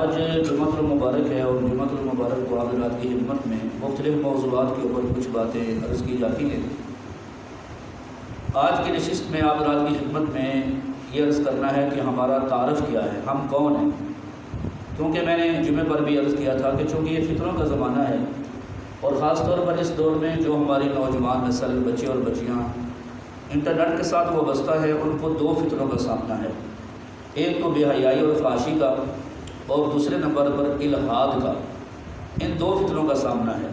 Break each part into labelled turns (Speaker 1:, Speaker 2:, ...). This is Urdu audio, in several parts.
Speaker 1: آج جمعۃ المبارک ہے اور جمعۃ المبارک کو حضرات کی خدمت میں مختلف موضوعات کے اوپر کچھ باتیں عرض کی جاتی ہیں۔ آج کی نشست میں حضرات کی خدمت میں یہ عرض کرنا ہے کہ ہمارا تعارف کیا ہے، ہم کون ہیں، کیونکہ میں نے جمعے پر بھی عرض کیا تھا کہ چونکہ یہ فتنوں کا زمانہ ہے اور خاص طور پر اس دور میں جو ہماری نوجوان نسل بچے اور بچیاں انٹرنیٹ کے ساتھ وابستہ ہے، ان کو دو فتنوں کا سامنا ہے، ایک تو بے حیائی اور فحاشی کا اور دوسرے نمبر پر الحاد کا۔ ان دو فتنوں کا سامنا ہے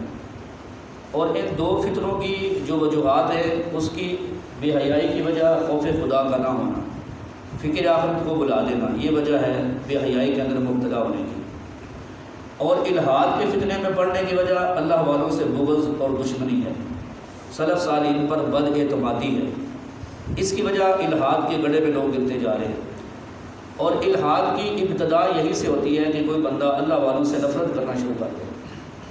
Speaker 1: اور ان دو فتنوں کی جو وجوہات ہے اس کی بے حیائی کی وجہ خوف خدا کا نہ ہونا، فکر آخرت کو بلا دینا، یہ وجہ ہے بے حیائی کے اندر مبتلا ہونے کی، اور الحاد کے فتنے میں پڑنے کی وجہ اللہ والوں سے بغض اور دشمنی ہے، سلف صالحین پر بد اعتمادی ہے۔ اس کی وجہ الحاد کے گڑھے میں لوگ گرتے جا رہے ہیں، اور الحاد کی ابتدا یہی سے ہوتی ہے کہ کوئی بندہ اللہ والوں سے نفرت کرنا شروع کر دے،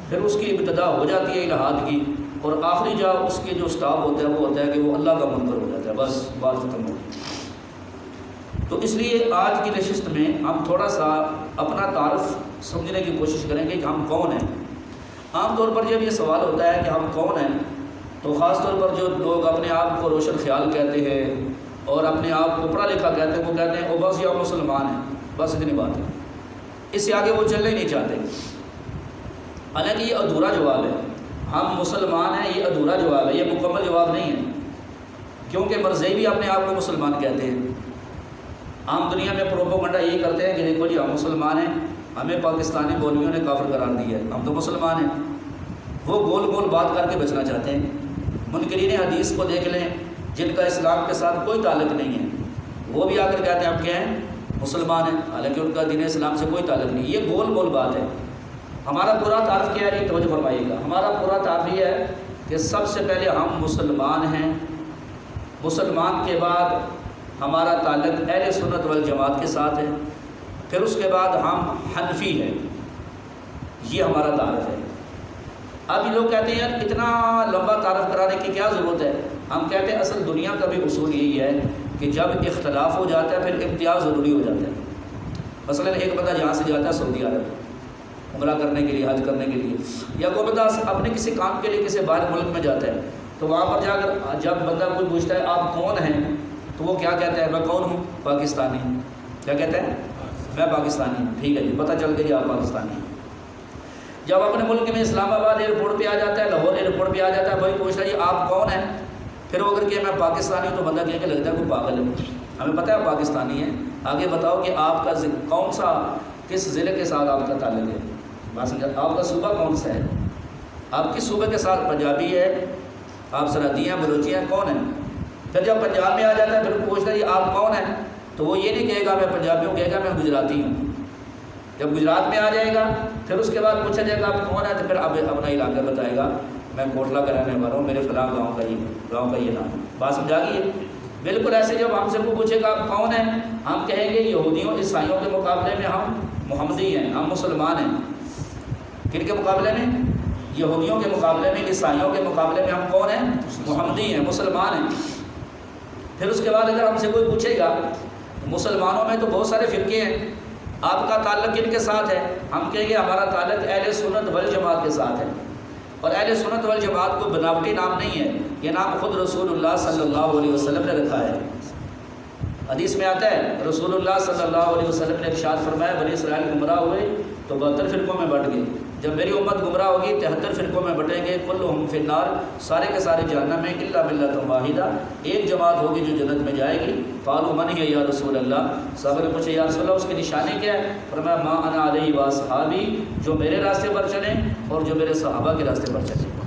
Speaker 1: پھر اس کی ابتدا ہو جاتی ہے الحاد کی، اور آخری جا اس کے جو سٹاپ ہوتا ہے وہ ہوتا ہے کہ وہ اللہ کا منکر ہو جاتا ہے، بس بات ختم ہو گئی۔ تو اس لیے آج کی نشست میں ہم تھوڑا سا اپنا تعارف سمجھنے کی کوشش کریں گے کہ ہم کون ہیں۔ عام طور پر جب یہ سوال ہوتا ہے کہ ہم کون ہیں تو خاص طور پر جو لوگ اپنے آپ کو روشن خیال کہتے ہیں اور اپنے آپ کو پڑھا لکھا کہتے ہیں، وہ کہتے ہیں او بس یہ مسلمان ہیں، بس اتنی بات ہے، اس سے آگے وہ چلنا ہی نہیں چاہتے۔ حالانکہ یہ ادھورا جواب ہے، ہم مسلمان ہیں، یہ ادھورا جواب ہے، یہ مکمل جواب نہیں ہے، کیونکہ مرزائی بھی اپنے آپ کو مسلمان کہتے ہیں۔ عام دنیا میں پروپیگنڈا یہی کرتے ہیں کہ دیکھو جی ہم مسلمان ہیں، ہمیں پاکستانی مولویوں نے کافر قرار دیا ہے، ہم تو مسلمان ہیں۔ وہ گول گول بات کر کے بچنا چاہتے ہیں۔ منکرین حدیث کو دیکھ لیں جن کا اسلام کے ساتھ کوئی تعلق نہیں ہے، وہ بھی آ کر کہتے ہیں آپ کیا ہیں، مسلمان ہیں، حالانکہ ان کا دین اسلام سے کوئی تعلق نہیں۔ یہ گول گول بات ہے۔ ہمارا پورا تعارف کیا ہے، یہ توجہ فرمائیے گا، ہمارا پورا تعارف یہ ہے کہ سب سے پہلے ہم مسلمان ہیں، مسلمان کے بعد ہمارا تعلق اہل سنت والجماعت کے ساتھ ہے، پھر اس کے بعد ہم حنفی ہیں، یہ ہمارا تعارف ہے۔ اب یہ لوگ کہتے ہیں یار اتنا لمبا تعارف کرانے کی کیا ضرورت ہے؟ ہم کہتے ہیں اصل دنیا کا بھی اصول یہی ہے کہ جب اختلاف ہو جاتا ہے پھر امتیاز ضروری ہو جاتا ہے۔ مثلا ایک بندہ جہاں سے جاتا ہے سعودی عرب عمرہ کرنے کے لیے، حج کرنے کے لیے، یا کوئی بندہ اپنے کسی کام کے لیے کسی باہر ملک میں جاتا ہے، تو وہاں پر جا کر جب بندہ کوئی پوچھتا ہے آپ کون ہیں، تو وہ کیا کہتا ہے، میں کون ہوں، پاکستانی۔ کیا کہتا ہے، میں پاکستانی ہوں۔ ٹھیک ہے جی، پتہ چل گئی آپ پاکستانی ہیں۔ جب اپنے ملک میں اسلام آباد ایئرپورٹ پہ آ جاتا ہے، لاہور ایئرپورٹ پہ آ جاتا ہے، بھائی پوچھتا ہے جی آپ کون ہیں، پھر وہ اگر کہ میں پاکستانی ہوں تو بندہ کہنے کہ لگتا ہے کوئی پاگل ہے، ہمیں پتہ ہے پاکستانی ہے، آگے بتاؤ کہ آپ کا کون سا، کس ضلع کے ساتھ آپ کا تعلق ہے، بات سمجھا، آپ کا صوبہ کون سا ہے، آپ کس صوبے کے ساتھ، پنجابی ہے، آپ سرحدی ہیں، بلوچی ہیں، کون ہیں۔ پھر جب پنجاب میں آ جاتا ہے پھر پوچھتا ہے جی آپ کون ہیں، تو وہ یہ نہیں کہے گا میں پنجابی ہوں، کہے گا میں گجراتی ہوں۔ جب گجرات میں آ جائے گا پھر اس کے بعد پوچھا جائے گا آپ کون ہے، تو پھر اب اپنا علاقہ بتائے گا، میں کوٹلہ کا رہنے والا ہوں، میرے فلاں گاؤں کا یہ نام ہے۔ بات سمجھا گئی ہے؟ بالکل ایسے جب ہم سے کو پوچھے گا آپ کون ہیں، ہم کہیں گے یہودیوں عیسائیوں کے مقابلے میں ہم محمدی ہیں، ہم مسلمان ہیں۔ کن کے مقابلے میں؟ یہودیوں کے مقابلے میں، عیسائیوں کے مقابلے میں ہم کون ہیں، محمدی ہیں، مسلمان ہیں۔ پھر اس کے بعد اگر ہم سے کوئی پوچھے گا مسلمانوں میں تو بہت سارے فرقے ہیں، آپ کا تعلق کن کے ساتھ ہے، ہم کہیں گے ہمارا تعلق اہل سنت والجماعت کے ساتھ ہے۔ اور اہل سنت والجماعت کو بناوٹی نام نہیں ہے، یہ نام خود رسول اللہ صلی اللہ علیہ وسلم نے رکھا ہے۔ حدیث میں آتا ہے رسول اللہ صلی اللہ علیہ وسلم نے ارشاد فرمایا بنی اسرائیل گمراہ ہوئے تو 72 فرقوں میں بٹ گئے، جب میری امت گمراہ ہوگی 73 فرقوں میں بٹیں گے، کلہم فی النار، سارے کے سارے جہنم میں، الا ملۃ واحدہ، ایک جماعت ہوگی جو جنت میں جائے گی۔ قالوا من ہے یا رسول اللہ، صحابہ نے پوچھا یا رسول اللہ اس کی نشانی کیا ہے؟ فرمایا ما انا علیہ واصحابی، جو میرے راستے پر چلیں اور جو میرے صحابہ کے راستے پر چلیں۔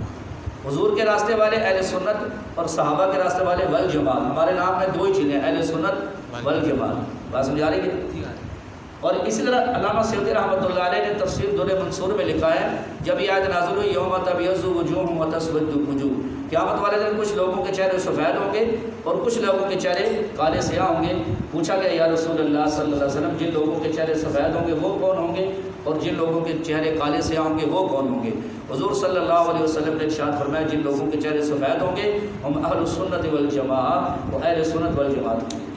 Speaker 1: حضور کے راستے والے اہل سنت اور صحابہ کے راستے والے والجماعت، ہمارے نام میں دو ہی چیزیں، اہل سنت والجماعت۔ بات سمجھا رہی ہے؟ اور اسی طرح علامہ سیوطی رحمۃ اللہ علیہ نے تفسیر در منصور میں لکھا ہے، جب یہ آیت نازل ہوئی یوم تبیض وجوہ وتسود وجوہ، قیامت والے دن کچھ لوگوں کے چہرے سفید ہوں گے اور کچھ لوگوں کے چہرے کالے سیاہ ہوں گے۔ پوچھا گیا یا رسول اللہ صلی اللہ علیہ وسلم جن لوگوں کے چہرے سفید ہوں گے وہ کون ہوں گے اور جن لوگوں کے چہرے کالے سیاہ ہوں گے وہ کون ہوں گے؟ حضور صلی اللہ علیہ وسلم نے ارشاد فرمایا جن لوگوں کے چہرے سفید ہوں گے ہم اہل السنت والجماعت، وہ اہل سنت والجماعت ہوں گے،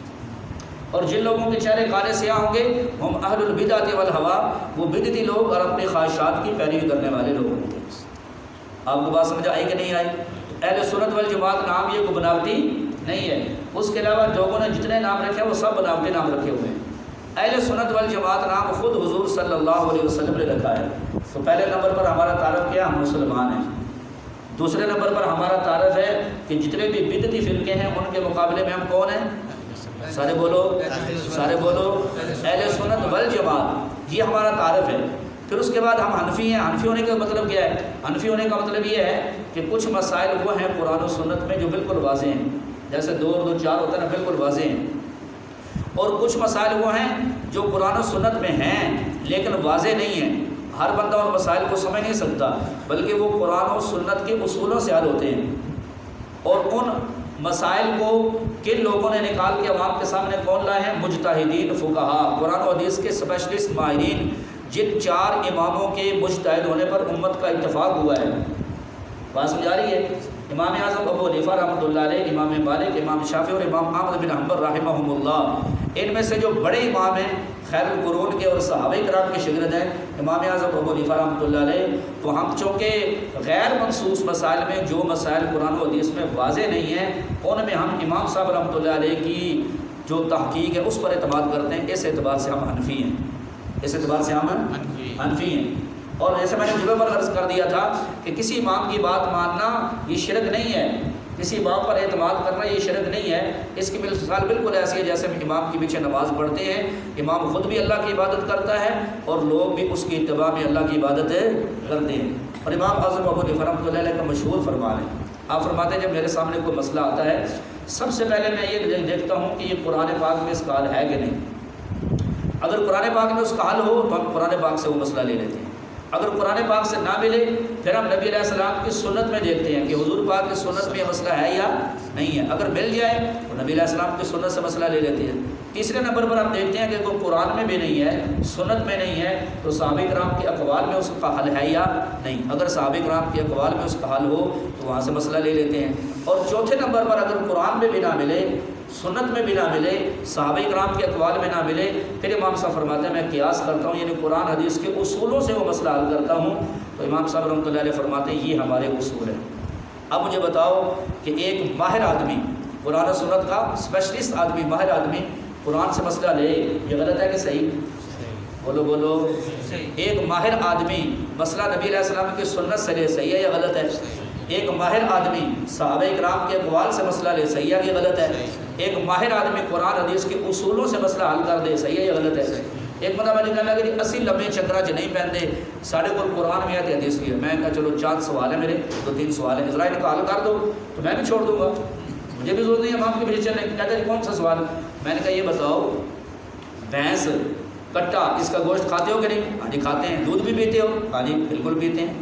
Speaker 1: اور جن لوگوں کے چہرے کالے سیاہ ہوں گے ہم اہل البدعۃ والہوا، وہ بدعتی لوگ اور اپنے خواہشات کی پیروی کرنے والے لوگ ہوں گے۔ آپ کو بات سمجھ آئی کہ نہیں آئی؟ اہل سنت والجماعت نام یہ کوئی بناوٹی نہیں ہے، اس کے علاوہ لوگوں نے جتنے نام رکھے ہیں وہ سب بناوٹی نام رکھے ہوئے ہیں۔ اہل سنت والجماعت نام خود حضور صلی اللہ علیہ وسلم نے رکھا ہے۔ تو پہلے نمبر پر ہمارا تعارف کیا؟ ہم مسلمان ہیں۔ دوسرے نمبر پر ہمارا تعارف ہے کہ جتنے بھی بدعتی فرقے ہیں ان کے مقابلے میں ہم کون ہیں؟ سارے بولو، سارے بولو، اہل سنت والجماعت، یہ ہمارا تعارف ہے۔ پھر اس کے بعد ہم حنفی ہیں۔ حنفی ہونے کا مطلب کیا ہے؟ حنفی ہونے کا مطلب یہ ہے کہ کچھ مسائل وہ ہیں قرآن و سنت میں جو بالکل واضح ہیں، جیسے 2 اور 2 4 ہوتا ہے نا، بالکل واضح ہیں، اور کچھ مسائل وہ ہیں جو قرآن و سنت میں ہیں لیکن واضح نہیں ہیں۔ ہر بندہ ان مسائل کو سمجھ نہیں سکتا، بلکہ وہ قرآن و سنت کے اصولوں سے حل ہوتے ہیں۔ اور ان مسائل کو کن لوگوں نے نکال کے عوام کے سامنے کون لائے ہیں؟ مجتہدین، فقہا، قرآن و حدیث کے اسپیشلسٹ ماہرین، جن 4 اماموں کے مجتہد ہونے پر امت کا اتفاق ہوا ہے۔ بات سمجھ آ رہی ہے؟ امام اعظم ابو حنیفہ رحمۃ اللہ علیہ، امام مالک، امام شافعی اور امام احمد بن حنبل رحمہم اللہ، ان میں سے جو بڑے امام ہیں، خیر القرون کے اور صحابہ کرام کے شاگرد ہیں امام اعظم ابو حنیفہ رحمۃ اللہ علیہ، تو ہم چونکہ غیر منصوص مسائل میں جو مسائل قرآن و حدیث میں واضح نہیں ہیں ان میں ہم امام صاحب رحمۃ اللہ علیہ کی جو تحقیق ہے اس پر اعتماد کرتے ہیں۔ اس اعتبار سے ہم حنفی ہیں، اس اعتبار سے ہم حنفی ہیں۔ اور جیسے میں نے جمعے پر عرض کر دیا تھا کہ کسی امام کی بات ماننا یہ شرک نہیں ہے، کسی امام پر اعتماد کرنا یہ شرک نہیں ہے۔ اس کی مثال بالکل ایسی ہے جیسے ہم امام کے پیچھے نماز پڑھتے ہیں، امام خود بھی اللہ کی عبادت کرتا ہے اور لوگ بھی اس کی اتباع میں اللہ کی عبادت کرتے ہیں۔ اور امام اعظم ابو حنیفہ رحمۃ اللہ علیہ کا مشہور فرمان ہے، آپ فرماتے ہیں جب میرے سامنے کوئی مسئلہ آتا ہے سب سے پہلے میں یہ دیکھتا ہوں کہ یہ قرآن پاک میں اس کا حل ہے کہ نہیں۔ اگر قرآن پاک میں اس کا حل ہو تو ہم قرآن پاک سے وہ مسئلہ لے لیتے ہیں، اگر قرآن پاک سے نہ ملے پھر ہم نبی علیہ السلام کی سنت میں دیکھتے ہیں کہ حضور پاک کی سنت میں یہ مسئلہ ہے یا نہیں ہے۔ اگر مل جائے تو نبی علیہ السلام کی سنت سے مسئلہ لے لیتے ہیں۔ تیسرے نمبر پر ہم دیکھتے ہیں کہ اگر قرآن میں بھی نہیں ہے، سنت میں نہیں ہے، تو صحابہ کرام کے اقوال میں اس کا حل ہے یا نہیں۔ اگر صحابہ کرام کے اقوال میں اس کا حل ہو تو وہاں سے مسئلہ لے لیتے ہیں۔ اور چوتھے نمبر پر اگر قرآن میں بھی نہ ملے، سنت میں بھی نہ ملے، صحابہ کرام کے اقوال میں نہ ملے، پھر امام صاحب فرماتے ہیں میں قیاس کرتا ہوں، یعنی قرآن حدیث کے اصولوں سے وہ مسئلہ حل کرتا ہوں۔ تو امام صاحب رحمۃ اللہ علیہ فرماتے ہیں یہ ہمارے اصول ہیں۔ اب مجھے بتاؤ کہ ایک ماہر آدمی، قرآن و سنت کا اسپیشلسٹ آدمی، ماہر آدمی قرآن سے مسئلہ لے، یہ غلط ہے کہ صحیح؟ بولو بولو، ایک ماہر آدمی مسئلہ نبی علیہ السلام کی سنت سے لے، صحیح ہے یا غلط ہے؟ ایک ماہر آدمی صحابہ کرام کے اقوال سے مسئلہ لے، صحیح ہے کہ غلط ہے؟ ایک ماہر آدمی قرآن حدیث کے اصولوں سے مسئلہ حل کر دے، صحیح ہے یا غلط ہے؟ ایک بندہ میں نے کہا کہ 80 لمبے چکرا چ نہیں پہنتے، ساڑھے کو قرآن میں آتے حدیث کی ہے۔ میں کہا چلو 4 سوال ہیں میرے، 2-3 سوال ہیں، اسرائیل کا حل کر دو تو میں بھی چھوڑ دوں گا، مجھے بھی ضرورت نہیں ہے امام کے پیچھے چلنے کی۔ کہتے ہیں کون سا سوال؟ میں نے کہا یہ بتاؤ بھینس کٹا اس کا گوشت کھاتے ہو کہ نہیں؟ ہاں جی کھاتے ہیں۔ دودھ بھی پیتے ہو؟ ہاں جی بالکل پیتے ہیں۔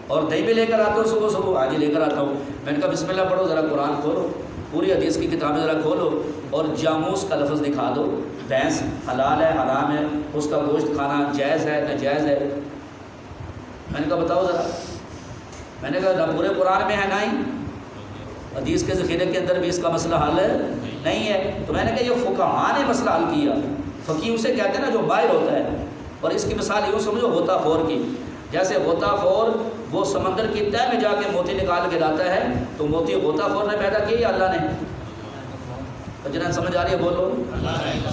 Speaker 1: اور دہی بھی لے کر آتے ہو صبح صبح؟ ہاں جی لے کر آتا ہوں۔ میں نے کہا بسم اللہ پڑھو، ذرا قرآن کھولو، پوری حدیث کی کتابیں ذرا کھولو اور جاموس کا لفظ دکھا دو، بھینس حلال ہے حرام ہے، اس کا گوشت کھانا جائز ہے ناجائز ہے؟ میں نے کہا بتاؤ ذرا۔ میں نے کہا پورے قرآن میں ہے نہ ہی، حدیث کے ذخیرے کے اندر بھی اس کا مسئلہ حل نہیں ہے۔ تو میں نے کہا یہ فقہاء نے مسئلہ حل کیا، فقیہ اسے کہتے ہیں نا جو ماہر ہوتا ہے۔ اور اس کی مثال یوں سمجھو غوطہ خور کی، جیسے غوطہ خور وہ سمندر کی تہہ میں جا کے موتی نکال کے لاتا ہے، تو موتی غوطہ خور نے پیدا کیا یا اللہ نے؟ جنہیں سمجھ آ رہی ہے بولو،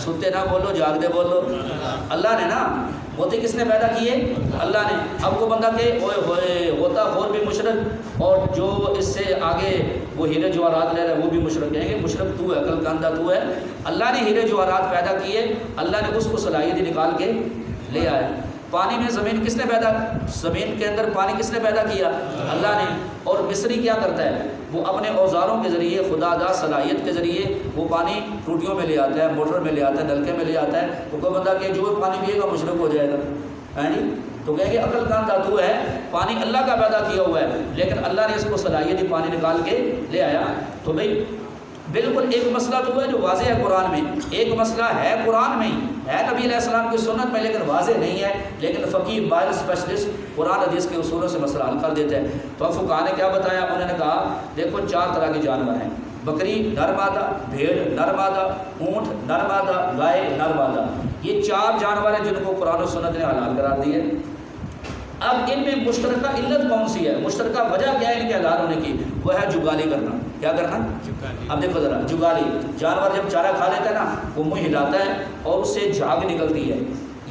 Speaker 1: سنتے نہ بولو، جاگتے بولو، اللہ نے نا۔ موتی کس نے پیدا کیے؟ اللہ نے۔ اب کو بندہ کہ اوئے ہوئے غوطہ خور بھی مشرک اور جو اس سے آگے وہ ہیرے جواہرات لے رہے ہیں وہ بھی مشرک، کہیں گے مشرک تو ہے، عقل کا اندھا تو ہے۔ اللہ نے ہیرے جواہرات پیدا کیے، اللہ نے اس کو صلاحیت نکال کے لے آئے۔ پانی میں زمین کس نے پیدا، زمین کے اندر پانی کس نے پیدا کیا؟ اللہ نے۔ اور مصری کیا کرتا ہے؟ وہ اپنے اوزاروں کے ذریعے، خدا داد صلاحیت کے ذریعے وہ پانی ٹوٹیوں میں لے آتا ہے، موٹر میں لے آتا ہے، نلکے میں لے آتا ہے۔ تو کوئی بندہ کہ جو پانی پیے گا مشرک ہو جائے گا، ہے نہیں؟ تو کہیں گے عقل کا دھاتو ہے، پانی اللہ کا پیدا کیا ہوا ہے، لیکن اللہ نے اس کو صلاحیت ہی پانی نکال کے لے آیا۔ تو بھائی بالکل ایک مسئلہ تو ہے جو واضح ہے قرآن میں، ایک مسئلہ ہے قرآن میں ہی، ہے نبی علیہ السلام کی سنت میں لیکن واضح نہیں ہے، لیکن فقیہ ماہر اسپیشلسٹ قرآن حدیث کے اصولوں سے مسئلہ حل کر دیتے ہیں۔ تو فقہاء نے کیا بتایا؟ انہوں نے کہا دیکھو 4 طرح کے جانور ہیں، بکری نر مادہ، بھیڑ نر مادہ، اونٹ نر مادہ، گائے نر مادہ، یہ 4 جانور ہیں جن کو قرآن و سنت نے حلال قرار دی ہے۔ اب ان میں مشترکہ علت کون سی ہے، مشترکہ وجہ کیا ہے ان کے حلال ہونے کی؟ وہ ہے جگالی کرنا۔ کیا کرنا؟ اب دیکھو ذرا، جگالی، جانور جب چارہ کھا لیتا ہے نا، وہ منہ ہلاتا ہے اور اس سے جھاگ نکلتی ہے،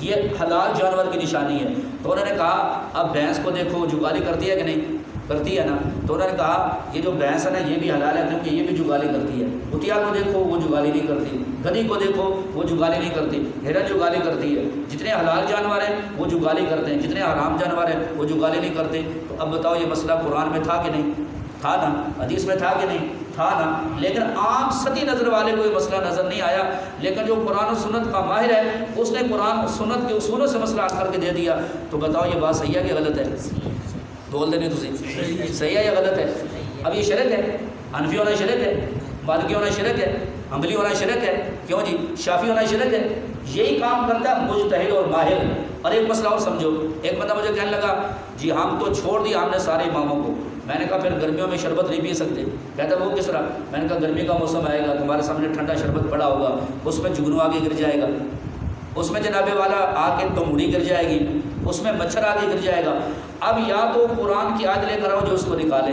Speaker 1: یہ حلال جانور کی نشانی ہے۔ تو انہوں نے کہا اب بھینس کو دیکھو جگالی کرتی ہے کہ نہیں؟ کرتی ہے نا۔ تو انہوں نے کہا یہ جو بھینس ہے نا یہ بھی حلال ہے کیونکہ یہ بھی جگالی کرتی ہے۔ کتیا کو دیکھو وہ جگالی نہیں کرتی، گدھی کو دیکھو وہ جگالی نہیں کرتی، ہرن جگالی کرتی ہے۔ جتنے حلال جانور ہیں وہ جگالی کرتے ہیں، جتنے حرام جانور ہیں وہ جگالی نہیں کرتے۔ تو اب بتاؤ یہ مسئلہ قرآن میں تھا کہ نہیں؟ تھا نا۔ حدیث میں تھا کہ نہیں؟ تھا نا۔ لیکن عام سطحی نظر والے کو یہ مسئلہ نظر نہیں آیا، لیکن جو قرآن و سنت کا ماہر ہے اس نے قرآن و سنت کے اصولوں سے مسئلہ حل کر کے دے دیا۔ تو بتاؤ یہ بات صحیح ہے کہ غلط ہے؟ بول دیں تھی صحیح ہے یا غلط ہے؟ اب یہ شرک ہے، حنفی ہونا شرک ہے، مالکی ہونا شرک ہے، حنبلی ہونا شرک ہے، کیوں جی شافعی ہونا شرک ہے؟ یہی کام کرتا ہے مجتہد اور ماہر۔ اور ایک مسئلہ اور سمجھو، ایک بندہ مجھے کہنے لگا جی ہم تو چھوڑ دیا ہم نے سارے اماموں کو۔ میں نے کہا پھر گرمیوں میں شربت نہیں پی سکتے؟ کہتا وہ کس طرح؟ میں نے کہا گرمی کا موسم آئے گا، تمہارے سامنے ٹھنڈا شربت پڑا ہوگا، اس میں جگنو آگے گر جائے گا، اس میں جناب والا آ کے تو موڑی گر جائے گی، اس میں مچھر آگے گر جائے گا۔ اب یا تو قرآن کی آیت لے کر آؤ جو اس کو نکالے،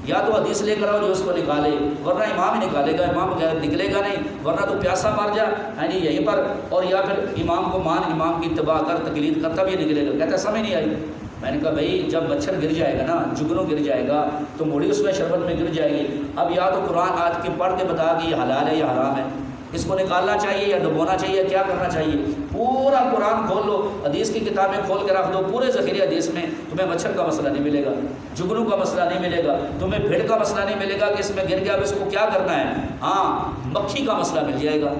Speaker 1: یا تو حدیث لے کر آؤ جو اس کو نکالے، ورنہ امام ہی نکالے گا، امام نکلے گا نہیں، ورنہ تو پیاسا مار جا ہے جی یہیں پر، اور یا پھر امام کو مان، امام کی اتباع کر، تقلید کر، تب یہ نکلے گا۔ کہتا سمجھ نہیں آئی۔ میں نے کہا بھائی جب مچھر گر جائے گا نا، جگنو گر جائے گا تو موڑی اس میں شربت میں گر جائے گی۔ اب یا تو قرآن آیت کے پڑھ کے بتا کہ یہ حلال ہے یا حرام ہے، اس کو نکالنا چاہیے یا ڈبونا چاہیے، کیا کرنا چاہیے؟ پورا قرآن کھول لو، حدیث کی کتابیں کھول کے رکھ دو، پورے ذخیرے حدیث میں تمہیں مچھر کا مسئلہ نہیں ملے گا، جگنو کا مسئلہ نہیں ملے گا، تمہیں بھیڑ کا مسئلہ نہیں ملے گا کہ اس میں گر گیا اب اس کو کیا کرنا ہے۔ ہاں مکھی کا مسئلہ مل جائے گا۔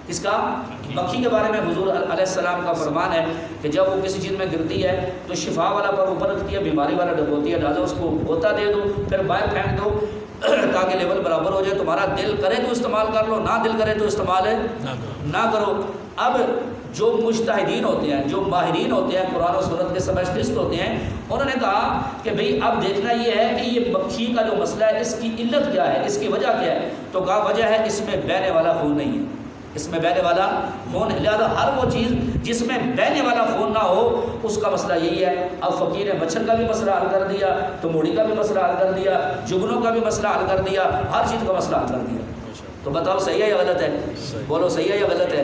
Speaker 1: اس کا مکھی کے بارے میں حضور علیہ السلام کا فرمان ہے کہ جب وہ کسی چیز میں گرتی ہے تو شفا والا پر اوپر رکھتی ہے، بیماری والا ڈبوتی ہے، لہٰذا اس کو غوطہ دے دو، پھر باہر پھینک دو تاکہ لیول برابر ہو جائے۔ تمہارا دل کرے تو استعمال کر لو، نہ دل کرے تو استعمال نہ کرو۔ اب جو مجتہدین ہوتے ہیں، جو ماہرین ہوتے ہیں، قرآن و سنت کے سپیشلسٹ ہوتے ہیں، انہوں نے کہا کہ بھئی اب دیکھنا یہ ہے کہ یہ مکھی کا جو مسئلہ ہے اس کی علت کیا ہے، اس کی وجہ کیا ہے؟ تو کہا وجہ ہے اس میں بہنے والا خون نہیں ہے، اس میں بہنے والا خون ہے، لہٰذا ہر وہ چیز جس میں بہنے والا خون نہ ہو اس کا مسئلہ یہی ہے۔ اب فقیر نے مچھر کا بھی مسئلہ حل کر دیا، تو موڑی کا بھی مسئلہ حل کر دیا، جگنوں کا بھی مسئلہ حل کر دیا، ہر چیز کا مسئلہ حل کر دیا۔ تو بتاؤ صحیح ہے یا غلط ہے؟ بولو صحیح ہے یا غلط ہے؟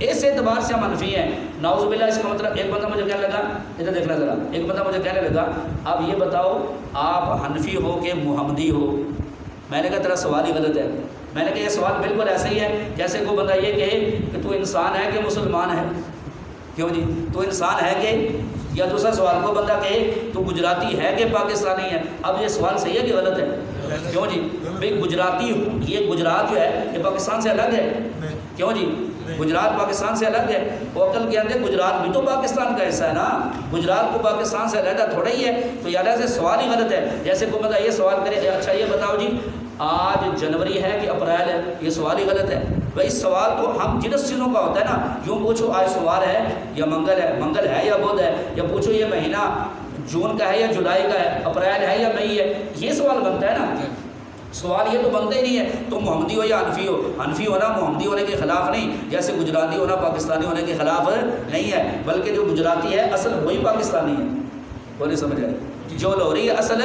Speaker 1: اس اعتبار سے ہم حنفی ہیں، نعوذ باللہ۔ اس کا مطلب ایک بندہ مجھے کہنے لگا، ادھر دیکھنا ذرا، ایک بندہ مجھے کہنے لگا اب یہ بتاؤ آپ حنفی ہو کہ محمدی ہو؟ میں نے کہا تیرا سوال ہی غلط ہے۔ میں نے کہا یہ سوال بالکل ایسے ہی ہے جیسے کوئی بندہ یہ کہے کہ تو انسان ہے کہ مسلمان ہے، کیوں جی تو انسان ہے کہ، یا دوسرا سوال کو بندہ کہے تو گجراتی ہے کہ پاکستانی ہے۔ اب یہ سوال صحیح ہے کہ غلط ہے؟ کیوں جی بھائی گجراتی، یہ گجرات جو ہے یہ پاکستان سے الگ ہے، کیوں جی گجرات پاکستان سے الگ ہے؟ وہ عقل کے اندر گجرات بھی تو پاکستان کا حصہ ہے نا، گجرات کو پاکستان سے علیحدہ تھوڑا ہی ہے۔ تو یاد سے سوال ہی غلط ہے۔ جیسے کوئی بندہ یہ سوال کرے اچھا یہ بتاؤ جی آج جنوری ہے کہ اپریل ہے، یہ سوال ہی غلط ہے۔ بھائی سوال تو ہم جنس چیزوں کا ہوتا ہے نا، یوں پوچھو آج سوال ہے یا منگل ہے یا بدھ ہے، یا پوچھو یہ مہینہ جون کا ہے یا جولائی کا ہے، اپریل ہے یا مئی ہے، یہ سوال بنتا ہے نا۔ سوال یہ تو بنتا ہی نہیں ہے تو محمدی ہو یا حنفی ہو، حنفی ہونا محمدی ہونے کے خلاف نہیں، جیسے گجراتی ہونا پاکستانی ہونے کے خلاف نہیں ہے، بلکہ جو گجراتی ہے اصل وہی پاکستانی ہے۔ بولے سمجھ آئے؟ جو لوری ہے اصل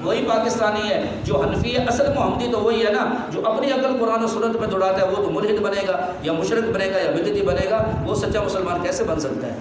Speaker 1: وہی پاکستانی ہے، جو حنفی ہے اصل محمدی تو وہی ہے نا۔ جو اپنی عقل قرآن و سنت میں دوڑاتا ہے وہ تو ملحد بنے گا یا مشرک بنے گا یا بدعتی بنے گا، وہ سچا مسلمان کیسے بن سکتا ہے؟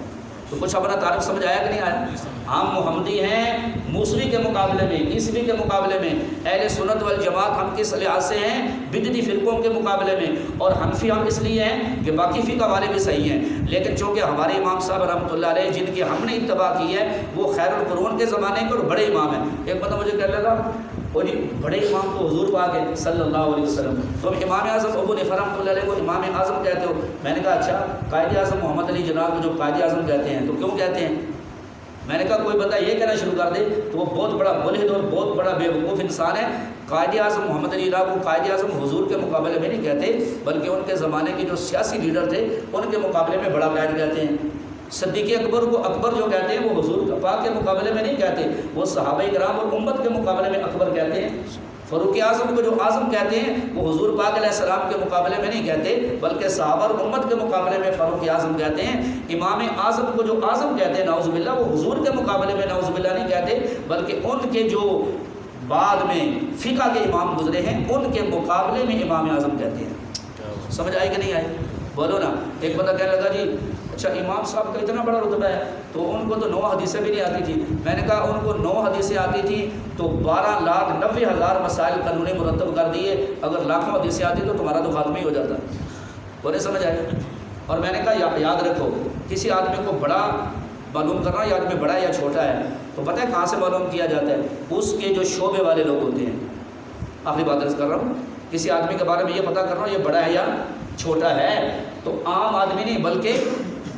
Speaker 1: تو کچھ اپنا تعارف سمجھ آیا کہ نہیں آیا؟ ہم محمدی ہیں موسوی کے مقابلے میں، عیسوی کے مقابلے میں، اہل سنت والجماعت ہم کس لحاظ سے ہیں؟ بدعتی فرقوں کے مقابلے میں، اور حنفی ہم اس لیے ہیں کہ باقی فقہ والے بھی صحیح ہیں، لیکن چونکہ ہمارے امام صاحب رحمۃ اللہ علیہ جن کی ہم نے اتباع کی ہے وہ خیر القرون کے زمانے کے اور بڑے امام ہیں۔ ایک بندہ مجھے کہنے لگا وہ جی بڑے امام تو حضور پاک ہے صلی اللہ علیہ وسلم، تو امام اعظم ابو حنیفہ رحمۃ اللہ علیہ کو امام اعظم کہتے ہو؟ میں نے کہا اچھا قائد اعظم محمد علی جناح کو جو قائد اعظم کہتے ہیں تو کیوں کہتے ہیں؟ میں نے کہا کوئی بندہ یہ کہنا شروع کر دے تو وہ بہت بڑا ملحد اور بہت بڑا بیوقوف انسان ہے۔ قائد اعظم محمد علی جناح کو قائد اعظم حضور کے مقابلے میں نہیں کہتے، بلکہ ان کے زمانے کے جو سیاسی لیڈر تھے ان کے مقابلے میں بڑا قائد کہتے ہیں۔ صدیق اکبر کو اکبر جو کہتے ہیں وہ حضور پاک کے مقابلے میں نہیں کہتے، وہ صحابہ کرام اور امت کے مقابلے میں اکبر کہتے ہیں۔ فاروق اعظم کو جو اعظم کہتے ہیں وہ حضور پاک علیہ السلام کے مقابلے میں نہیں کہتے، بلکہ صحابہ اور امت کے مقابلے میں فاروق اعظم کہتے ہیں۔ امام اعظم کو جو اعظم کہتے ہیں نعوذ باللہ، وہ حضور کے مقابلے میں نعوذ باللہ نہیں کہتے، بلکہ ان کے جو بعد میں فقہ کے امام گزرے ہیں ان کے مقابلے میں امام اعظم کہتے ہیں۔ سمجھ آئی کہ نہیں آئی؟ بولو نا۔ ایک بندہ کہنے لگا جی اچھا امام صاحب کا اتنا بڑا رتبہ ہے تو ان کو تو 9 حدیثیں بھی نہیں آتی تھی۔ میں نے کہا ان کو 9 حدیثیں آتی تھی تو 12,90,000 مسائل قانونی مرتب کر دیے، اگر لاکھوں حدیثیں آتی تو تمہارا تو خاتمہ ہی ہو جاتا۔ بولے سمجھ آئے؟ اور میں نے کہا یاد رکھو، کسی آدمی کو بڑا معلوم کرنا یہ آدمی بڑا ہے یا چھوٹا ہے تو پتہ ہے کہاں سے معلوم کیا جاتا ہے؟ اس کے جو شعبے والے لوگ ہوتے ہیں۔ آخری بات عرض کر رہا ہوں، کسی آدمی کے بارے میں یہ پتہ کر رہا ہوں یہ بڑا ہے یا چھوٹا ہے، تو عام آدمی نہیں بلکہ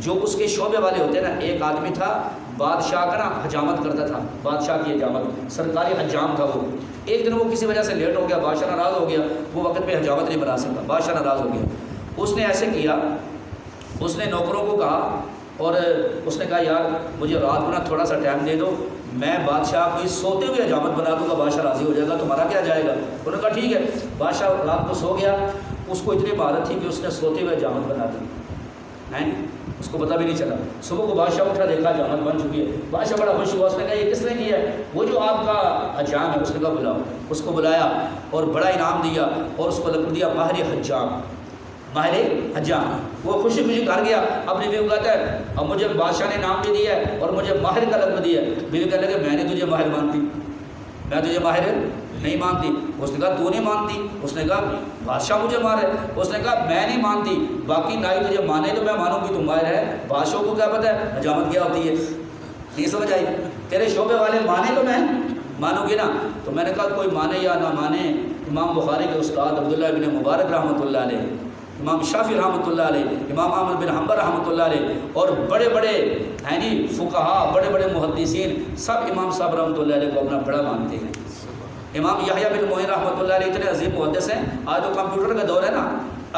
Speaker 1: جو اس کے شعبے والے ہوتے ہیں نا۔ ایک آدمی تھا بادشاہ کا نا حجامت کرتا تھا، بادشاہ کی حجامت، سرکاری حجام تھا وہ۔ ایک دن وہ کسی وجہ سے لیٹ ہو گیا، بادشاہ ناراض ہو گیا، وہ وقت پہ حجامت نہیں بنا سکتا، بادشاہ ناراض ہو گیا۔ اس نے ایسے کیا، اس نے نوکروں کو کہا اور اس نے کہا یار مجھے رات کو نا تھوڑا سا ٹائم دے دو، میں بادشاہ کو سوتے ہوئے حجامت بنا دوں گا، بادشاہ راضی ہو جائے گا، تمہارا کیا جائے گا؟ انہوں نے کہا ٹھیک ہے۔ بادشاہ رات کو سو گیا، اس کو اتنی مہارت تھی کہ اس نے سوتے ہوئے حجامت بنا دی، اس کو پتہ بھی نہیں چلا۔ صبح کو بادشاہ اٹھا، دیکھا حجامت بن چکی ہے، بادشاہ بڑا خوش ہوا، اس نے کہا یہ کس نے کیا ہے؟ وہ جو آپ کا حجام ہے۔ اس نے کہا بلاؤ۔ اس کو بلایا اور بڑا انعام دیا اور اس کو لقب دیا ماہر حجام، ماہر حجام۔ وہ خوشی خوشی گھر گیا، اپنی بیوی کو کہتا ہے اب مجھے بادشاہ نے انعام بھی دیا ہے اور مجھے ماہر کا لقب دیا ہے۔ بیوی کہنے لگے میں نے تجھے ماہر مانتی، میں تجھے ماہر نہیں مانتی۔ اس نے کہا تو نہیں مانتی؟ اس نے کہا بادشاہ مجھے مارے۔ اس نے کہا میں نہیں مانتی، باقی نائی تجھے مانے تو میں مانوں گی تم ماہر ہے، بادشاہ کو کیا پتہ ہے حجامت کیا ہوتی ہے؟ نہیں سمجھ آئی؟ تیرے شعبے والے مانے تو میں مانوں گی نا۔ تو میں نے کہا کوئی مانے یا نہ مانے، امام بخاری کے استاد عبداللہ بن مبارک رحمۃ اللہ علیہ، امام شافعی رحمۃ اللہ علیہ، امام احمد بن حنبل رحمۃ اللہ علیہ، اور بڑے بڑے ہیں جی فقہا، بڑے بڑے محدثین، سب امام صاحب رحمۃ اللہ علیہ کو اپنا بڑا مانتے ہیں۔ امام یحییٰ بن معین رحمۃ اللہ علیہ اتنے عظیم محدث ہیں، آج تو کمپیوٹر کا دور ہے نا،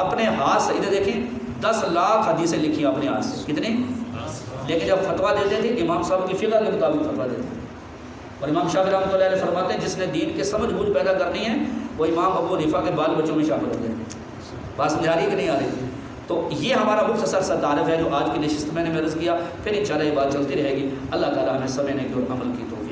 Speaker 1: اپنے ہاتھ سے ادھر دیکھیں 10 لاکھ حدیثیں لکھی اپنے ہاتھ سے، کتنی؟ لیکن جب فتویٰ دیتے تھے امام صاحب کی فقہ کے مطابق فتویٰ دیتے ہیں۔ اور امام شافعی رحمۃ اللہ علیہ فرماتے ہیں جس نے دین کے سمجھ بوجھ پیدا کرنی ہے وہ امام ابو حنیفہ کے بال بچوں میں شامل ہوتے ہیں۔ بات سمجھ آ رہی ہے کہ نہیں آ رہی؟ تو یہ ہمارا مختصر سا تعارف ہے جو آج کی نشست میں نے عرض کیا، پھر انشاءاللہ یہ بات چلتی رہے گی۔ اللہ تعالیٰ ہمیں سمجھنے کی اور عمل کی توفیق